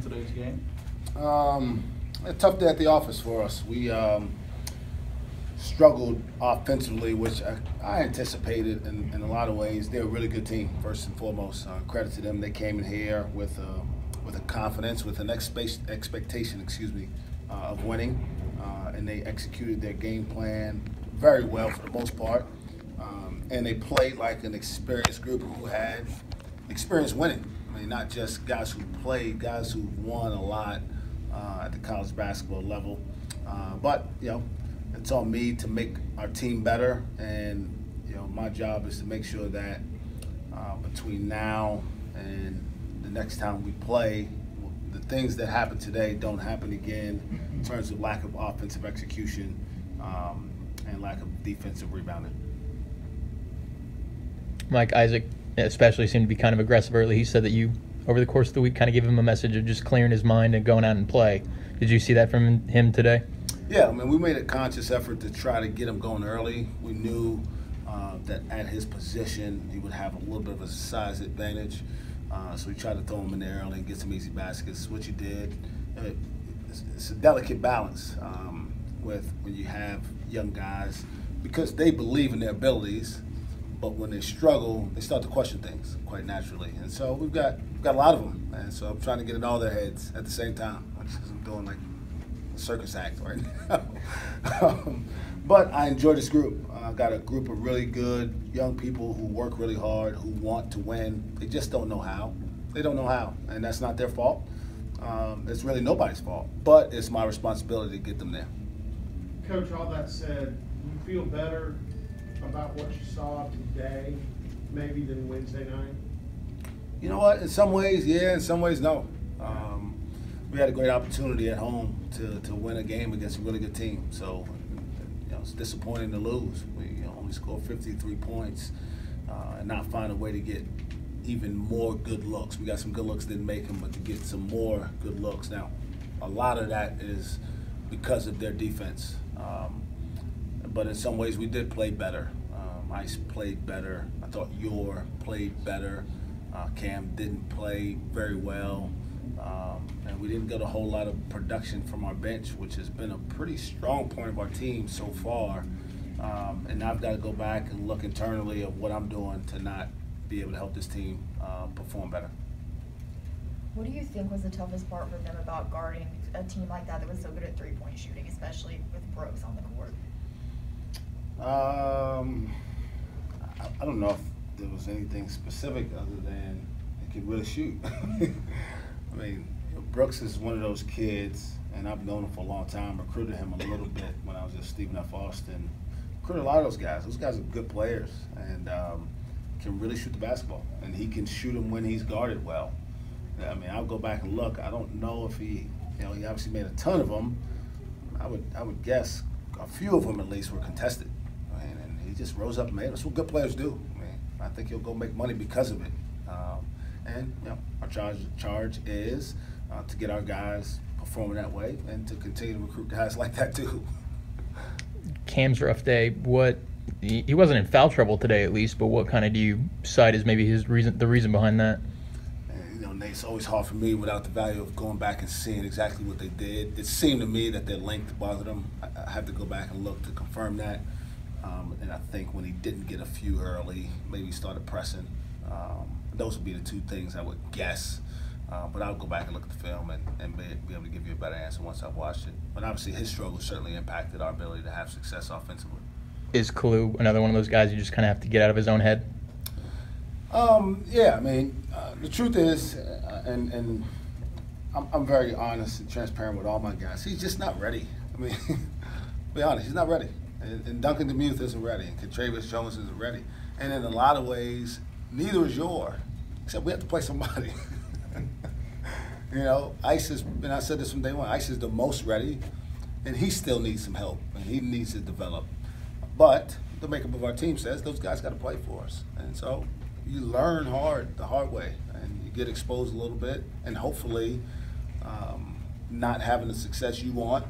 from today's game? A tough day at the office for us. We struggled offensively, which I anticipated in a lot of ways. They're a really good team, first and foremost. Credit to them. They came in here with a confidence, with an expectation, of winning, and they executed their game plan very well for the most part. And they played like an experienced group who had experience winning. I mean, not just guys who played, guys who won a lot at the college basketball level. But, it's on me to make our team better, and, my job is to make sure that between now and the next time we play, the things that happened today don't happen again in terms of lack of offensive execution and lack of defensive rebounding. Mike, Isaac especially seemed to be kind of aggressive early. He said that you, over the course of the week, kind of gave him a message of just clearing his mind and going out and play. Did you see that from him today? Yeah, we made a conscious effort to try to get him going early. We knew that at his position he would have a little bit of a size advantage. So we tried to throw him in there early and get some easy baskets, which he did. It's a delicate balance with when you have young guys, because they believe in their abilities, but when they struggle, they start to question things quite naturally. And so we've got a lot of them, and so I'm trying to get in all their heads at the same time. I'm doing like a circus act right now. But I enjoy this group. I've got a group of really good young people who work really hard, who want to win. They just don't know how. They don't know how, and that's not their fault. It's really nobody's fault, but it's my responsibility to get them there. Coach, all that said, do you feel better about what you saw today maybe than Wednesday night? You know what? In some ways, yeah. In some ways, no. We had a great opportunity at home to win a game against a really good team. So, it's disappointing to lose. We only scored 53 points and not find a way to get even more good looks. We got some good looks, didn't make them, but to get some more good looks. Now, a lot of that is because of their defense. But in some ways, we did play better. Ice played better. I thought Yor played better. Cam didn't play very well. And we didn't get a whole lot of production from our bench, which has been a pretty strong point of our team so far. And now I've got to go back and look internally at what I'm doing to not be able to help this team perform better. What do you think was the toughest part for them about guarding a team like that was so good at three-point shooting, especially with Brooks on the court? I don't know if there was anything specific other than he could really shoot. I mean, Brooks is one of those kids, and I've known him for a long time, recruited him a little bit when I was at Stephen F. Austin. Recruited a lot of those guys. Those guys are good players and can really shoot the basketball. And he can shoot them when he's guarded well. I mean, I'll go back and look. I don't know if he obviously made a ton of them. I would guess a few of them at least were contested. And he just rose up and made them. That's what good players do. I mean, I think he'll go make money because of it. Our charge is to get our guys performing that way and to continue to recruit guys like that too. Cam's rough day. He wasn't in foul trouble today, at least, but what kind of do you cite as maybe the reason behind that? And, Nate, it's always hard for me without the value of going back and seeing exactly what they did. It seemed to me that their length bothered them. I have to go back and look to confirm that. And I think when he didn't get a few early, maybe he started pressing. Those would be the two things I would guess. But I'll go back and look at the film and be able to give you a better answer once I've watched it. But obviously his struggle certainly impacted our ability to have success offensively. Is Kalu another one of those guys you just kind of have to get out of his own head? Yeah, I mean, the truth is, and I'm very honest and transparent with all my guys, he's just not ready. I mean, be honest, he's not ready. And Duncan DeMuth isn't ready, and Contravious Jones isn't ready. And in a lot of ways, neither is Yor, except we have to play somebody. Ice is, and I said this from day one, Ice is the most ready, and he still needs some help, and he needs to develop. But the makeup of our team says those guys got to play for us. And so you learn the hard way, and you get exposed a little bit, and hopefully not having the success you want,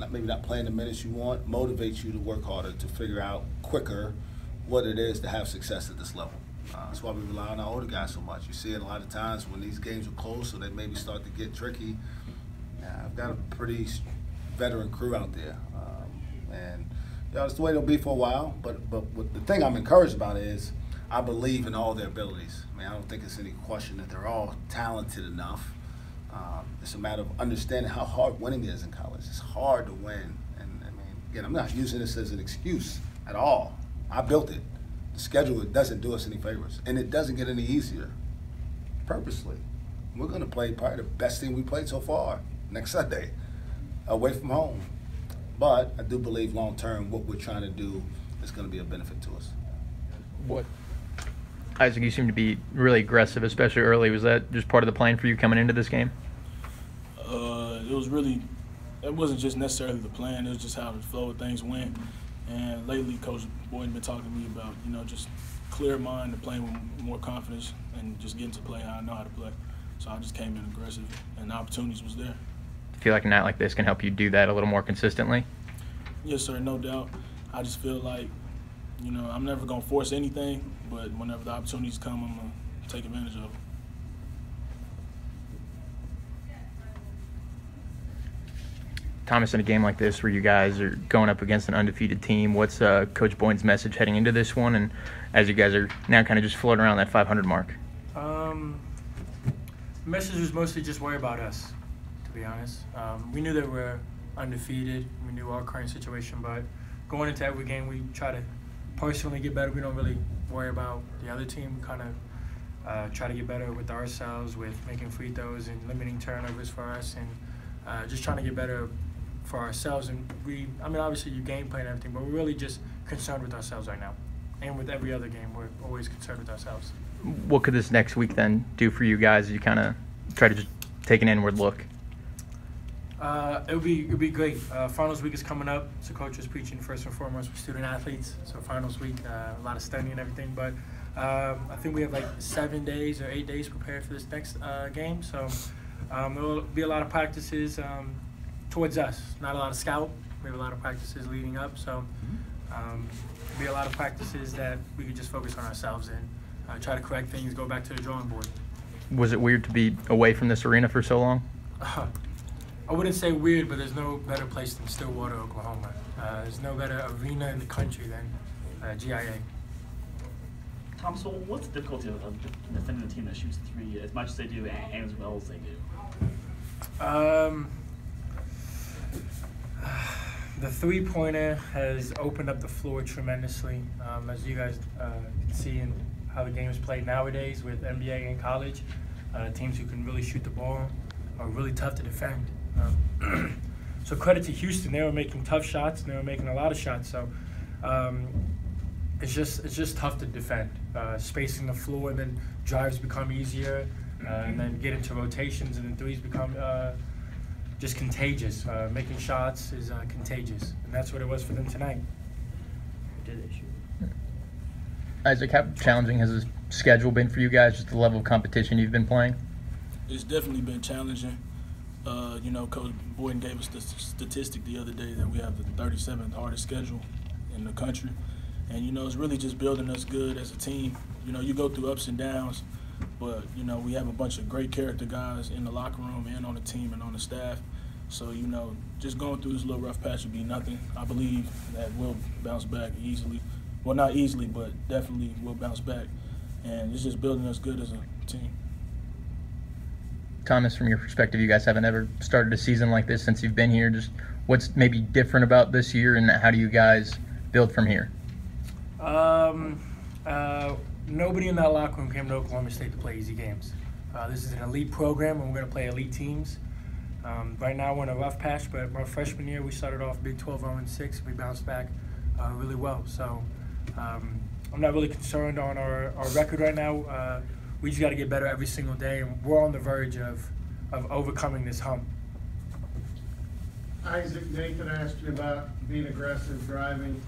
maybe not playing the minutes you want, motivates you to work harder, to figure out quicker what it is to have success at this level. That's why we rely on our older guys so much. You see it a lot of times when these games are close, so they maybe start to get tricky. I've got a pretty veteran crew out there, and it's the way it'll be for a while. But the thing I'm encouraged about is I believe in all their abilities. I mean, I don't think it's any question that they're all talented enough. It's a matter of understanding how hard winning is in college. It's hard to win, and I mean, again, I'm not using this as an excuse at all. I built it. The schedule, it doesn't do us any favors, and it doesn't get any easier purposely. We're going to play probably the best team we played so far next Sunday, away from home. But I do believe long term what we're trying to do is going to be a benefit to us. What? Isaac, you seem to be really aggressive, especially early. Was that just part of the plan for you coming into this game? It wasn't just necessarily the plan. It was just how the flow of things went. And lately, Coach Boynton been talking to me about, just clear mind and playing with more confidence and just getting to play how I know how to play. So I just came in aggressive, and the opportunities was there. Do you feel like a night like this can help you do that a little more consistently? Yes, sir, no doubt. I just feel like, I'm never going to force anything, but whenever the opportunities come, I'm going to take advantage of them. Thomas, in a game like this where you guys are going up against an undefeated team, what's Coach Boynton's message heading into this one, and as you guys are now kind of just floating around that 500 mark? The message was mostly just worry about us, to be honest. We knew that we're undefeated. We knew our current situation, but going into every game, we try to personally get better. We don't really worry about the other team. We kind of try to get better with ourselves, with making free throws and limiting turnovers for us, and just trying to get better for ourselves. And obviously you game plan and everything, but we're really just concerned with ourselves right now. And with every other game, we're always concerned with ourselves. What could this next week then do for you guys as you kind of try to just take an inward look? It'll be great. Finals week is coming up, so Coach was preaching first and foremost for student athletes. So finals week, a lot of studying and everything. But I think we have like 7 days or 8 days prepared for this next game. So there will be a lot of practices towards us. Not a lot of scout. We have a lot of practices leading up. So be a lot of practices that we could just focus on ourselves and try to correct things, go back to the drawing board. Was it weird to be away from this arena for so long? I wouldn't say weird, but there's no better place than Stillwater, Oklahoma. There's no better arena in the country than GIA. Tom, so what's the difficulty of defending a team that shoots three as much as they do and as well as they do? The three-pointer has opened up the floor tremendously, as you guys can see in how the game is played nowadays with NBA and college. Teams who can really shoot the ball are really tough to defend. So credit to Houston, they were making tough shots and they were making a lot of shots. So it's just tough to defend. Spacing the floor, and then drives become easier, and then get into rotations, and then threes become just contagious. Making shots is contagious, and that's what it was for them tonight. Did they shoot? Isaac, how challenging has this schedule been for you guys, just the level of competition you've been playing? It's definitely been challenging. Coach Boynton gave us the statistic the other day that we have the 37th hardest schedule in the country. And, it's really just building us good as a team. You go through ups and downs, but, we have a bunch of great character guys in the locker room and on the team and on the staff. So, just going through this little rough patch would be nothing. I believe that we'll bounce back easily. Well, not easily, but definitely we'll bounce back. And it's just building us good as a team. Thomas, from your perspective, you guys haven't ever started a season like this since you've been here. Just what's maybe different about this year, and how do you guys build from here? Nobody in that locker room came to Oklahoma State to play easy games. This is an elite program, and we're going to play elite teams. Right now we're in a rough patch, but our freshman year we started off Big 12 0-6. We bounced back really well. So I'm not really concerned on our record right now. We just got to get better every single day, and we're on the verge of overcoming this hump. Isaac, Nathan asked you about being aggressive driving.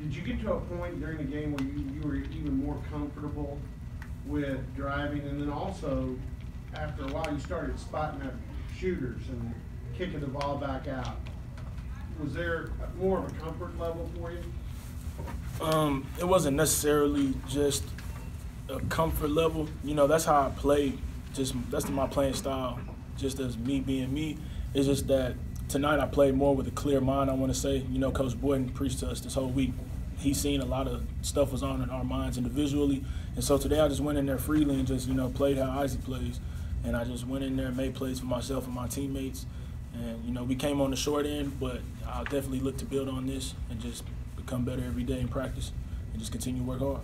Did you get to a point during the game where you were even more comfortable with driving? And then also, after a while, you started spotting up shooters and kicking the ball back out. Was there more of a comfort level for you? It wasn't necessarily just a comfort level, you know, that's how I play. That's my playing style, just as me being me. It's just that tonight I played more with a clear mind, I want to say. You know, Coach Boynton preached to us this whole week. He's seen a lot of stuff was on in our minds individually. And so today I just went in there freely and just, you know, played how Isaac plays. And I just went in there and made plays for myself and my teammates. And, you know, we came on the short end, but I'll definitely look to build on this and just become better every day in practice and just continue to work hard.